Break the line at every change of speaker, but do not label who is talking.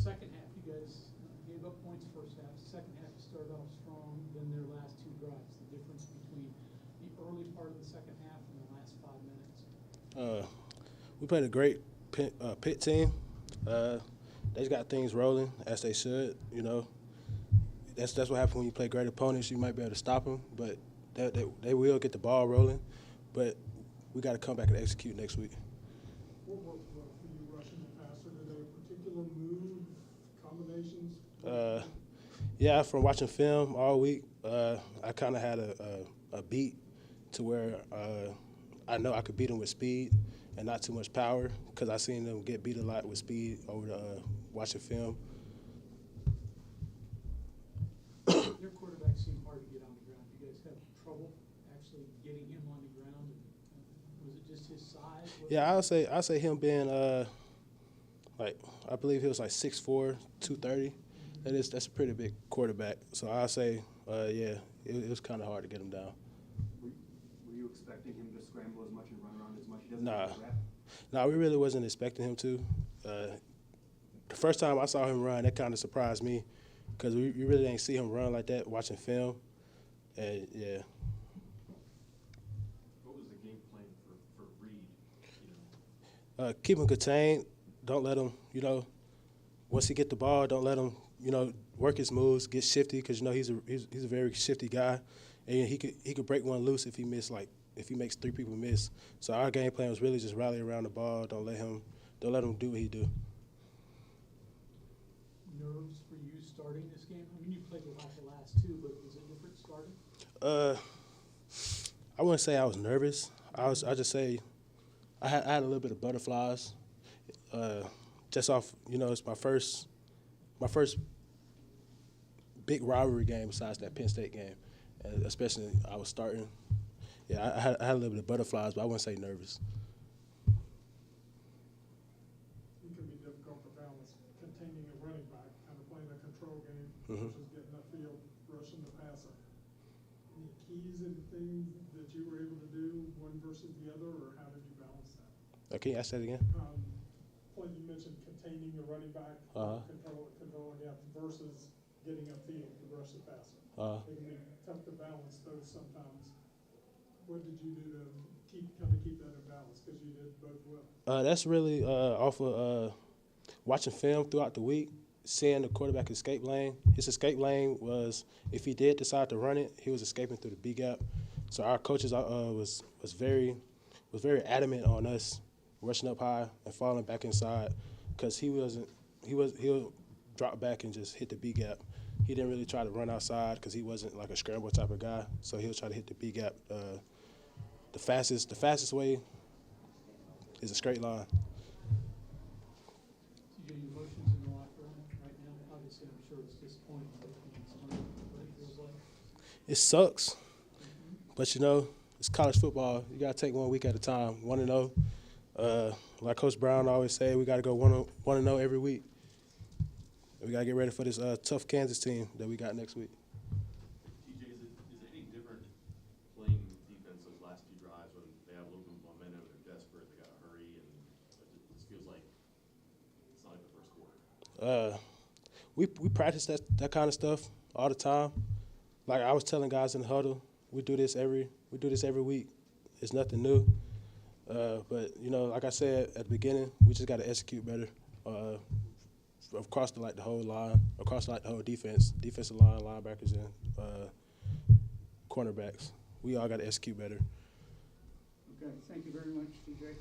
second half, you guys gave up points first half. Second half, you started off strong, then their last two drives. The difference between the early part of the second half and the last 5 minutes.
We played a great Pitt team. They got things rolling as they should. You know, that's what happens when you play great opponents. You might be able to stop them, but they will get the ball rolling. But we got to come back and execute next week.
What worked well for you rushing the passer today? Particular move, combinations?
Yeah, from watching film all week, I kind of had a beat to where I know I could beat them with speed and not too much power, because I seen them get beat a lot with speed over watching film.
Your quarterback seemed hard to get on the ground. You guys have trouble actually getting him on the ground. Was it just his size?
Yeah, I'll say him being like, I believe he was like 6'4", 230. That's a pretty big quarterback. So I'll say, yeah, it was kind of hard to get him down.
Were you expecting him to scramble as much and run around as much? He doesn't have a rep?
Nah, we really wasn't expecting him to. The first time I saw him run, that kind of surprised me, because we really didn't see him run like that watching film. And, yeah.
What was the game plan for Reed?
Keep him contained. Don't let him, once he get the ball, don't let him, work his moves, get shifty, because he's a very shifty guy, and he could break one loose if he makes 3 people miss. So our game plan was really just rally around the ball. Don't let him do what he do.
Nerves for you starting this game? I mean, you played a lot the last two, but was it different starting?
I wouldn't say I was nervous. I just say I had a little bit of butterflies. Just off, it's my first big rivalry game besides that Penn State game, and especially I was starting. Yeah, I had a little bit of butterflies, but I wouldn't say nervous.
It can be difficult to balance containing a running back, kind of playing a control game,
Mm-hmm.
versus getting upfield, rushing the passer. Any keys and things that you were able to do, one versus the other, or how did you balance that?
Can you ask that again?
You mentioned containing a running back, controlling out versus getting upfield to rush the passer. It can be tough to balance those sometimes. What did you do to keep that in balance? Because you did both well.
That's really off of watching film throughout the week, seeing the quarterback escape lane. His escape lane was, if he did decide to run it, he was escaping through the B gap. So our coaches was very adamant on us rushing up high and falling back inside, because he'll drop back and just hit the B gap. He didn't really try to run outside because he wasn't like a scramble type of guy. So he'll try to hit the B gap. The fastest way is a straight line.
TJ, your emotions in the locker room right now? Obviously, I'm sure it's disappointing, but what it feels like.
It sucks, but it's college football. You gotta take 1 week at a time. 1-0. Like Coach Brown always say, we gotta go 1-0 every week. We gotta get ready for this tough Kansas team that we got next week.
TJ, is it any different playing defense those last few drives when they have a little bit of momentum, they're desperate, they gotta hurry, and it just feels like it's not like the first quarter?
We practice that kind of stuff all the time. Like I was telling guys in the huddle, we do this every week. It's nothing new. But like I said at the beginning, we just got to execute better across the whole line, across the whole defensive line, linebackers, and cornerbacks. We all got to execute better.
Okay, thank you very much, TJ.